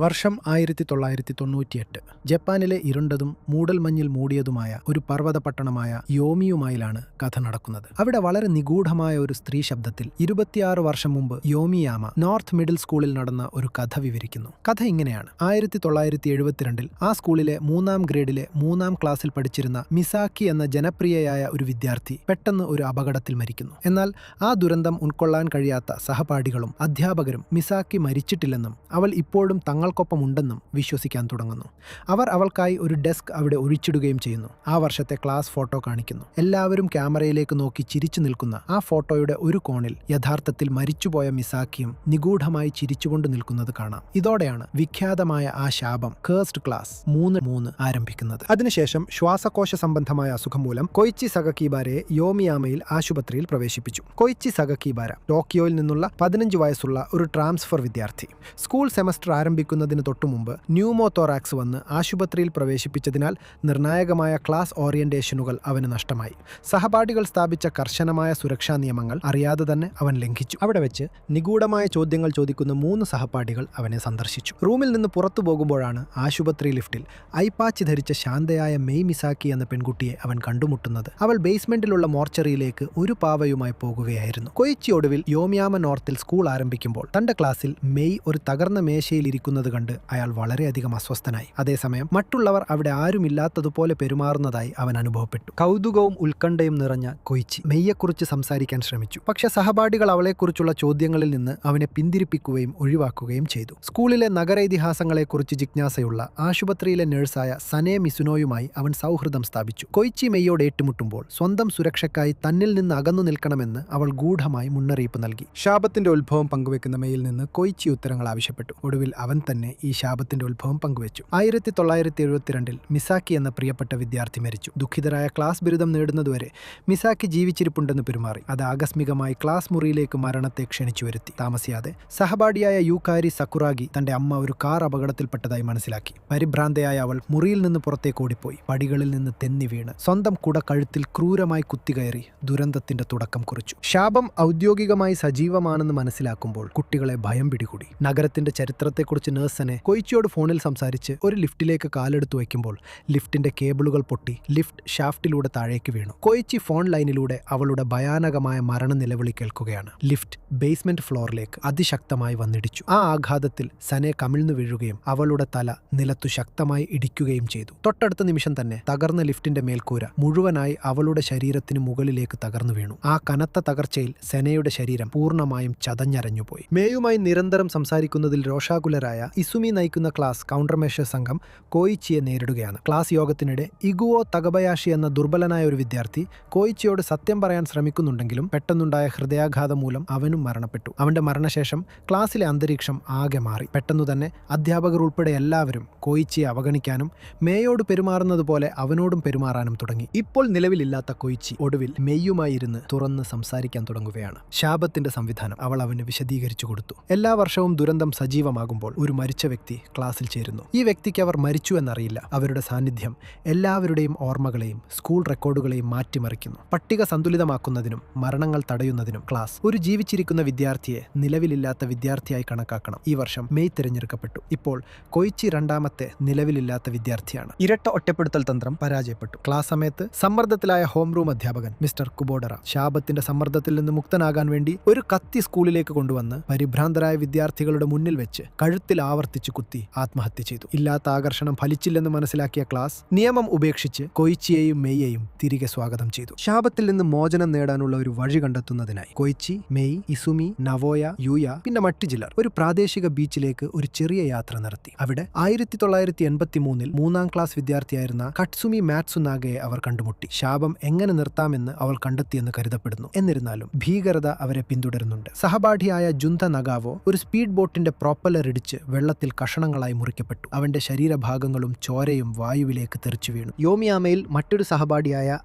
വർഷം 1998. ജപ്പാനിലെ ഇരുണ്ടതും മൂടൽമഞ്ഞിൽ മൂടിയതുമായ ഒരു പർവ്വത പട്ടണമായ യോമിയുമായിലാണ് കഥ നടക്കുന്നത്. അവിടെ വളരെ നിഗൂഢമായ ഒരു സ്ത്രീ ശബ്ദത്തിൽ 26 വർഷം മുമ്പ് യോമിയാമ നോർത്ത് മിഡിൽ സ്കൂളിൽ നടന്ന ഒരു കഥ വിവരിക്കുന്നു. കഥ ഇങ്ങനെയാണ്. 1972 ആ സ്കൂളിലെ 3ാം ഗ്രേഡിലെ 3ാം ക്ലാസ്സിൽ പഠിച്ചിരുന്ന മിസാക്കി എന്ന ജനപ്രിയയായ ഒരു വിദ്യാർത്ഥി പെട്ടെന്ന് ഒരു അപകടത്തിൽ മരിക്കുന്നു. എന്നാൽ ആ ദുരന്തം ഉൾക്കൊള്ളാൻ കഴിയാത്ത സഹപാഠികളും അധ്യാപകരും മിസാക്കി മരിച്ചിട്ടില്ലെന്നും അവൾ ഇപ്പോഴും തങ്ങൾക്കൊപ്പമുണ്ടെന്നും വിശ്വസിക്കാൻ തുടങ്ങുന്നു. അവർ അവൾക്കായി ഒരു ഡെസ്ക് അവിടെ ഒഴിച്ചിടുകയും ചെയ്യുന്നു. ആ വർഷത്തെ ക്ലാസ് ഫോട്ടോ കാണിക്കുന്നു. എല്ലാവരും ക്യാമറയിലേക്ക് നോക്കി ചിരിച്ചു നിൽക്കുന്ന ആ ഫോട്ടോയുടെ ഒരു കോണിൽ യഥാർത്ഥത്തിൽ മരിച്ചുപോയ മിസാക്കിയും നിഗൂഢമായി ചിരിച്ചുകൊണ്ട് നിൽക്കുന്നത് കാണാം. ഇതോടെയാണ് വിഖ്യാതമായ ആ ശാപം കേഴ്സ്ഡ് ക്ലാസ് 3 ആരംഭിക്കുന്നത്. അതിനുശേഷം ശ്വാസകോശ സംബന്ധമായ അസുഖം മൂലം കൊയിച്ചി സഗക്കിബാരയെ യോമിയാമയിൽ ആശുപത്രിയിൽ പ്രവേശിപ്പിച്ചു. കൊയിച്ചി സഗക്കിബാര ടോക്കിയോയിൽ നിന്നുള്ള 15 വയസ്സുള്ള ഒരു ട്രാൻസ്ഫർ വിദ്യാർത്ഥി. സ്കൂൾ സെമസ്റ്റർ ആരംഭിക്കുന്നതിന് തൊട്ടുമുമ്പ് ന്യൂമോതോറാക്സ് വന്ന് ആശുപത്രിയിൽ പ്രവേശിപ്പിച്ചതിനാൽ നിർണായകമായ ക്ലാസ് ഓറിയന്റേഷനുകൾ അവന് നഷ്ടമായി. സഹപാഠികൾ സ്ഥാപിച്ച കർശനമായ സുരക്ഷാ നിയമങ്ങൾ അറിയാതെ തന്നെ അവൻ ലംഘിച്ചു. അവിടെ വെച്ച് നിഗൂഢമായ ചോദ്യങ്ങൾ ചോദിക്കുന്ന 3 സഹപാഠികൾ അവനെ സന്ദർശിച്ചു. റൂമിൽ നിന്ന് പുറത്തു പോകുമ്പോഴാണ് ആശുപത്രി ലിഫ്റ്റിൽ ഐപാച്ച് ധരിച്ച ശാന്തയായ മെയ് മിസാക്കി എന്ന പെൺകുട്ടിയെ അവൻ കണ്ടുമുട്ടുന്നത്. അവൾ ബേസ്മെന്റിലുള്ള മോർച്ചറിയിലേക്ക് ഒരു പാവയുമായി പോകുകയായിരുന്നു. കൊയിച്ചി ഒടുവിൽ യോമിയാമ നോർത്തിൽ സ്കൂൾ ആരംഭിക്കുമ്പോൾ തന്റെ ക്ലാസ്സിൽ മെയ് ഒരു തകർന്ന മേശയിൽ ഇരിക്കുന്നത് കണ്ട് അയാൾ വളരെയധികം അസ്വസ്ഥനായി. അതേസമയം മറ്റുള്ളവർ അവിടെ ആരുമില്ലാത്തതുപോലെ പെരുമാറുന്നതായി അവൻ അനുഭവപ്പെട്ടു. കൗതുകവും ഉത്കണ്ഠയും നിറഞ്ഞ കൊയിച്ചി മെയ്യെക്കുറിച്ച് സംസാരിക്കാൻ ശ്രമിച്ചു. പക്ഷെ സഹപാഠികൾ അവളെക്കുറിച്ചുള്ള ചോദ്യങ്ങളിൽ നിന്ന് അവനെ പിന്തിരിപ്പിക്കുകയും ഒഴിവാക്കുകയും ചെയ്തു. സ്കൂളിലെ നഗര ഇതിഹാസങ്ങളെക്കുറിച്ച് ജിജ്ഞാസയുള്ള ആശുപത്രിയിലെ നഴ്സായ സനെ മിസുനോയുമായി അവൻ സൗഹൃദം സ്ഥാപിച്ചു. കൊയിച്ചി മെയ്യോട് ഏറ്റുമുട്ടുമ്പോൾ സ്വന്തം സുരക്ഷയ്ക്കായി തന്നിൽ നിന്ന് അകന്നു നിൽക്കണമെന്ന് അവൾ ഗൂഢമായി മുന്നറിയിപ്പ് നൽകി. ശാപത്തിന്റെ ഉത്ഭവം പങ്കുവെക്കുന്ന മെയ്യിൽ നിന്ന് കൊയിച്ചി ഉത്തരങ്ങൾ ആവശ്യപ്പെട്ടു. ഒടുവിൽ അവൻ തന്നെ ഈ ശാപത്തിന്റെ ഉത്ഭവം പങ്കുവച്ചു. 1972 മിസാക്കി എന്ന പ്രിയപ്പെട്ട വിദ്യാർത്ഥി മരിച്ചു. ദുഃഖിതരായ ക്ലാസ് ബിരുദം നേടുന്നതുവരെ മിസാക്കി ജീവിച്ചിരിപ്പുണ്ടെന്ന് പെരുമാറി. അത് ആകസ്മികമായി ക്ലാസ് മുറിയിലേക്ക് മരണത്തെ ക്ഷണിച്ചു വരുത്തി. താമസിയാതെ സഹപാഠിയായ യൂകാരി സക്കുറാഗി തന്റെ അമ്മ ഒരു കാർ അപകടത്തിൽപ്പെട്ടതായി മനസ്സിലാക്കി. പരിഭ്രാന്തയായ അവൾ മുറിയിൽ നിന്ന് പുറത്തേക്ക് ഓടിപ്പോയി. പടികളിൽ നിന്ന് തെന്നി വീണ് സ്വന്തം കുട കഴുത്തിൽ ക്രൂരമായി കുത്തികയറി ദുരന്തത്തിന്റെ തുടക്കം കുറിച്ചു. ശാപം ഔദ്യോഗികമായി സജീവമാണെന്ന് മനസ്സിലാക്കുമ്പോൾ കുട്ടികളെ ഭയം പിടികൂടി. നഗരത്തിന്റെ ചരിത്രത്തെക്കുറിച്ച് നഴ്സനെ കൊയിച്ചിയോട് ഫോണിൽ സംസാരിച്ച് ഒരു ലിഫ്റ്റിലേക്ക് കാലെടുത്തു വയ്ക്കുമ്പോൾ ലിഫ്റ്റിന്റെ കേബിളുകൾ പൊട്ടി ലിഫ്റ്റ് ഷാഫ്റ്റിലൂടെ താഴേക്ക് വീണു. കൊയിച്ചി ഫോൺ ലൈനിലൂടെ അവളുടെ ഭയാനകമായ മരണ നിലവിളി കേൾക്കുകയാണ്. ലിഫ്റ്റ് ബേസ്മെന്റ് ഫ്ലോറിലേക്ക് അതിശക്തമായി വന്നിടിച്ചു. ആ ആഘാതത്തിൽ സനെ കമിഴ്ന്നു വീഴുകയും അവളുടെ തല നിലത്തു ശക്തമായി ഇടിക്കുകയും ചെയ്തു. തൊട്ടടുത്ത നിമിഷം തന്നെ തകർന്ന ലിഫ്റ്റിന്റെ മേൽക്കൂര മുഴുവനായി അവളുടെ ശരീരത്തിന് മുകളിലേക്ക് തകർന്നു വീണു. ആ കനത്ത തകർച്ചയിൽ സെനയുടെ ശരീരം പൂർണ്ണമായും ചതഞ്ഞരഞ്ഞുപോയി. മേയുമായി നിരന്തരം സംസാരിക്കുന്നതിൽ രോഷാകുലരായ ഇസുമി നയിക്കുന്ന ക്ലാസ് കൗണ്ടർ മെഷർ സംഘം കൊയിച്ചിയെ നേരിടുകയാണ്. ക്ലാസ് യോഗത്തിനിടെ ഇഗുവോ തകബയാഷി എന്ന ദുർബലനായ ഒരു വിദ്യാർത്ഥി കൊയിച്ചിയോട് സത്യം പറയാൻ ശ്രമിക്കുന്നുണ്ടെങ്കിലും പെട്ടെന്നുണ്ടായ ഹൃദയാഘാതം മൂലം അവനും മരണപ്പെട്ടു. അവന്റെ മരണശേഷം ക്ലാസ്സിലെ അന്തരീക്ഷം ആകെ മാറി. പെട്ടെന്നു തന്നെ അധ്യാപകർ ഉൾപ്പെടെ എല്ലാവരും കൊയിച്ചിയെ അവഗണിക്കാനും മേയോട് പെരുമാറുന്നത് പോലെ അവനോടും പെരുമാറാനും തുടങ്ങി. ഇപ്പോൾ നിലവിലില്ലാത്ത കൊയിച്ചി ഒടുവിൽ മെയ്യുമായി ഇരുന്ന് തുറന്ന് സംസാരിക്കാൻ തുടങ്ങുകയാണ്. ശാപത്തിന്റെ സംവിധാനം അവൾ അവന് വിശദീകരിച്ചു കൊടുത്തു. എല്ലാ വർഷവും ദുരന്തം സജീവമാകുമ്പോൾ ഒരു മരിച്ച വ്യക്തി ക്ലാസ്സിൽ ചേരുന്നു. ഈ വ്യക്തിക്ക് അവർ മരിച്ചു എന്നറിയില്ല. അവരുടെ സാന്നിധ്യം എല്ലാവരുടെയും ഓർമ്മകളെയും സ്കൂൾ റെക്കോർഡുകളെയും മാറ്റിമറിക്കുന്നു. പട്ടിക സന്തുലിതമാക്കുന്നതിനും മരണങ്ങൾ തടയുന്നതിനും ക്ലാസ് ഒരു ജീവിച്ചിരിക്കുന്ന വിദ്യാർത്ഥിയെ നിലവിലില്ലാത്ത വിദ്യാർത്ഥിയായി കണക്കാക്കണം. ഈ വർഷം മെയ് തിരഞ്ഞെടുക്കപ്പെട്ടു. ഇപ്പോൾ കൊയിച്ചി 2ാമത്തെ നിലവിലില്ലാത്ത വിദ്യാർത്ഥിയാണ്. ഇരട്ട ഒറ്റപ്പെടുത്തൽ തന്ത്രം പരാജയപ്പെട്ടു. ക്ലാസ് സമയത്ത് സമ്മർദ്ദത്തിലായ ഹോം റൂം അധ്യാപകൻ മിസ്റ്റർ കുബോഡറ ശാപത്തിന്റെ സമ്മർദ്ദത്തിൽ നിന്ന് മുക്തനാകാൻ വേണ്ടി ഒരു കത്തി സ്കൂളിലേക്ക് കൊണ്ടുവന്ന് പരിഭ്രാന്തരായ വിദ്യാർത്ഥികളുടെ മുന്നിൽ വെച്ച് കഴുത്തിൽ ആവർത്തിച്ച് കുത്തി ആത്മഹത്യ ചെയ്തു. ഇല്ലാത്ത ആകർഷണം ഫലിച്ചില്ലെന്ന് മനസ്സിലാക്കിയ ക്ലാസ് നിയമം ഉപേക്ഷിച്ച് കൊയിച്ചിയെയും മെയ്യെയും തിരികെ സ്വാഗതം ചെയ്തു. ശാപത്തിൽ നിന്ന് മോചനം നേടാനുള്ള ഒരു വഴി കണ്ടെത്തുന്നതിനായി കൊയിച്ചി, മെയ്, ഇസുമി, നവോയ, യൂയ പിന്നെ മറ്റു ചിലർ ഒരു പ്രാദേശിക ബീച്ചിലേക്ക് ഒരു ചെറിയ യാത്ര നടത്തി. അവിടെ 1983 3ാം ക്ലാസ് വിദ്യാർത്ഥിയായിരുന്ന കട്സുമി മാറ്റ്സുനാഗയെ അവർ കണ്ടുമുട്ടി. ശാപം എങ്ങനെ നിർത്താമെന്ന് അവൾ കണ്ടെത്തിയെന്ന് കരുതപ്പെടുന്നു. എന്നിരുന്നാലും ഭീകരത അവരെ പിന്തുടരുന്നുണ്ട്. സഹപാഠിയായ ജുന്ത നഗാവോ ഒരു സ്പീഡ് ബോട്ടിന്റെ പ്രോപ്പല്ലർ ഇടിച്ച് വെള്ളത്തിൽ കഷണങ്ങളായി മുറിക്കപ്പെട്ടു. അവന്റെ ശരീരഭാഗങ്ങളും ചോരയും വായുവിലേക്ക് തെറിച്ചു വീണു. യോമിയാമയിൽ മറ്റൊരു സഹപാഠിയായ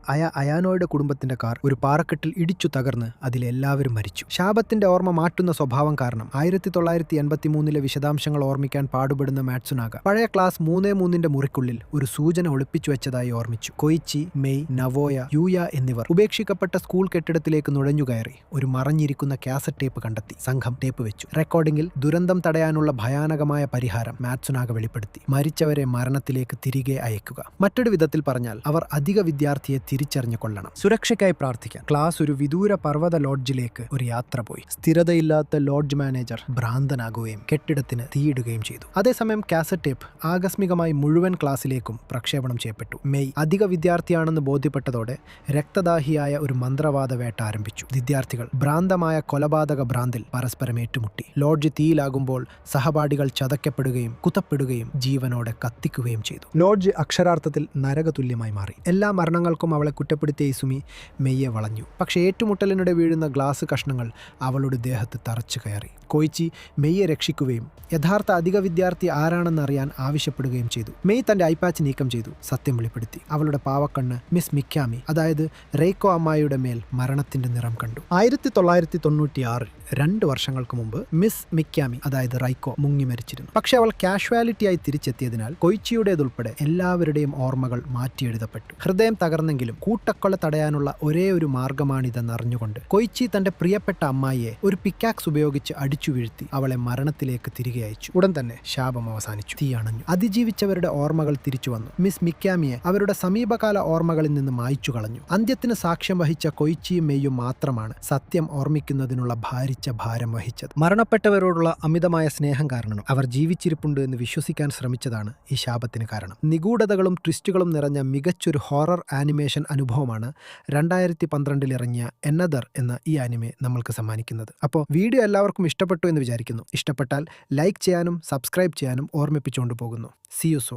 അയാനോയുടെ കുടുംബത്തിന്റെ കാർ ഒരു പാറക്കെട്ടിൽ ഇടിച്ചു തകർന്ന് അതിലെല്ലാവരും മരിച്ചു. ശാപത്തിന്റെ ഓർമ്മ മാറ്റുന്ന സ്വഭാവം കാരണം 1983 വിശദാംശങ്ങൾ ഓർമ്മിക്കാൻ പാടുപെടുന്ന മാറ്റ്സുനാഗ പഴയ ക്ലാസ് 3-3 മുറിക്കുള്ളിൽ ഒരു സൂചന ഒളിപ്പിച്ചു വെച്ചതായി ഓർമ്മിച്ചു. കൊയിച്ചി, മെയ്, നവോയ, യൂയ എന്നിവർ ഉപേക്ഷിക്കപ്പെട്ട സ്കൂൾ കെട്ടിടത്തിലേക്ക് നുഴഞ്ഞുകയറി ഒരു മറഞ്ഞിരിക്കുന്ന കാസറ്റ് ടേപ്പ് കണ്ടെത്തി. സംഘം ടേപ്പ് വെച്ചു. റെക്കോർഡിംഗിൽ ദുരന്തം തടയാനുള്ള ഭയാനക മാരകമായ പരിഹാരം മാറ്റ്സുനാഗ വെളിപ്പെടുത്തി: മരിച്ചവരെ മരണത്തിലേക്ക് തിരികെ അയക്കുക. മറ്റൊരു വിധത്തിൽ പറഞ്ഞാൽ അവർ അധിക വിദ്യാർത്ഥിയെ തിരിച്ചറിഞ്ഞു കൊള്ളണം. സുരക്ഷയ്ക്കായി പ്രാർത്ഥിക്കാൻ ക്ലാസ് ഒരു വിദൂര പർവ്വത ലോഡ്ജിലേക്ക് ഒരു യാത്ര പോയി. സ്ഥിരതയില്ലാത്ത ലോഡ്ജ് മാനേജർ ഭ്രാന്തനാകുകയും കെട്ടിടത്തിന് തീയിടുകയും ചെയ്തു. അതേസമയം കാസറ്റ് ടേപ്പ് ആകസ്മികമായി മുഴുവൻ ക്ലാസ്സിലേക്കും പ്രക്ഷേപണം ചെയ്യപ്പെട്ടു. മെയ് അധിക വിദ്യാർത്ഥിയാണെന്ന് ബോധ്യപ്പെട്ടതോടെ രക്തദാഹിയായ ഒരു മന്ത്രവാദ വേട്ട ആരംഭിച്ചു. വിദ്യാർത്ഥികൾ ഭ്രാന്തമായ കൊലപാതക ഭ്രാന്തിൽ പരസ്പരം ഏറ്റുമുട്ടി. ലോഡ്ജ് തീയിലാകുമ്പോൾ സഹപാഠികൾ ചതയ്ക്കപ്പെടുകയും കുത്തപ്പെടുകയും ജീവനോടെ കത്തിക്കുകയും ചെയ്തു. ലോഡ്ജ് അക്ഷരാർത്ഥത്തിൽ നരകതുല്യമായി മാറി. എല്ലാ മരണങ്ങൾക്കും അവളെ കുറ്റപ്പെടുത്തിയ ഇസുമി മെയ്യെ വളഞ്ഞു. പക്ഷേ ഏറ്റുമുട്ടലിനിടെ വീഴുന്ന ഗ്ലാസ് കഷ്ണങ്ങൾ അവളുടെ ദേഹത്ത് തറച്ചു കയറി. കൊയിച്ചി മെയ്യെ രക്ഷിക്കുകയും യഥാർത്ഥ അധിക വിദ്യാർത്ഥി ആരാണെന്നറിയാൻ ആവശ്യപ്പെടുകയും ചെയ്തു. മെയ് തന്റെ ഐപാച്ച് നീക്കം ചെയ്തു. സത്യം വെളിപ്പെടുത്തി. അവളുടെ പാവക്കണ്ണ് മിസ് മിക്കാമി, അതായത് റെയ്ക്കോ അമ്മായിയുടെ മേൽ മരണത്തിന്റെ നിറം കണ്ടു. 1996 2 വർഷങ്ങൾക്ക് മുമ്പ് മിസ് മിക്കാമി, അതായത് റൈക്കോ, മുങ്ങി മരിച്ചിരുന്നു. പക്ഷെ അവൾ കാഷ്വാലിറ്റിയായി തിരിച്ചെത്തിയതിനാൽ കൊയിച്ചിയുടേതുൾപ്പെടെ എല്ലാവരുടെയും ഓർമ്മകൾ മാറ്റിയെഴുതപ്പെട്ടു. ഹൃദയം തകർന്നെങ്കിലും കൂട്ടക്കൊല തടയാനുള്ള ഒരേ ഒരു മാർഗമാണിതെന്നറിഞ്ഞുകൊണ്ട് കൊയിച്ചി തന്റെ പ്രിയപ്പെട്ട അമ്മായിയെ ഒരു പിക്കാക്സ് ഉപയോഗിച്ച് അടിച്ചു വീഴ്ത്തി അവളെ മരണത്തിലേക്ക് തിരികെ അയച്ചു. ഉടൻ തന്നെ ശാപം അവസാനിച്ചു. തീ അണഞ്ഞു. അതിജീവിച്ചവരുടെ ഓർമ്മകൾ തിരിച്ചു വന്നു. മിസ് മിക്കാമിയെ അവരുടെ സമീപകാല ഓർമ്മകളിൽ നിന്ന് മായ്ച്ചു കളഞ്ഞു. അന്ത്യത്തിന് സാക്ഷ്യം വഹിച്ച കൊയിച്ചിയും മെയ്യും മാത്രമാണ് സത്യം ഓർമ്മിക്കുന്നതിനുള്ള ഭാരിച്ച ഭാരം വഹിച്ചത്. മരണപ്പെട്ടവരോടുള്ള അമിതമായ സ്നേഹം കാരണം അവർ ജീവിച്ചിരിപ്പുണ്ട് എന്ന് വിശ്വസിക്കാൻ ശ്രമിച്ചതാണ് ഈ ശാപത്തിന് കാരണം. നിഗൂഢതകളും ട്വിസ്റ്റുകളും നിറഞ്ഞ മികച്ചൊരു ഹൊറർ ആനിമേഷൻ അനുഭവമാണ് 2012 ഇറങ്ങിയ എനദർ എന്ന ഈ ആനിമെ നമ്മൾക്ക് സമ്മാനിക്കുന്നത്. അപ്പോൾ വീഡിയോ എല്ലാവർക്കും ഇഷ്ടപ്പെട്ടു എന്ന് വിചാരിക്കുന്നു. ഇഷ്ടപ്പെട്ടാൽ ലൈക്ക് ചെയ്യാനും സബ്സ്ക്രൈബ് ചെയ്യാനും ഓർമ്മിപ്പിച്ചുകൊണ്ട് പോകുന്നു. See you soon.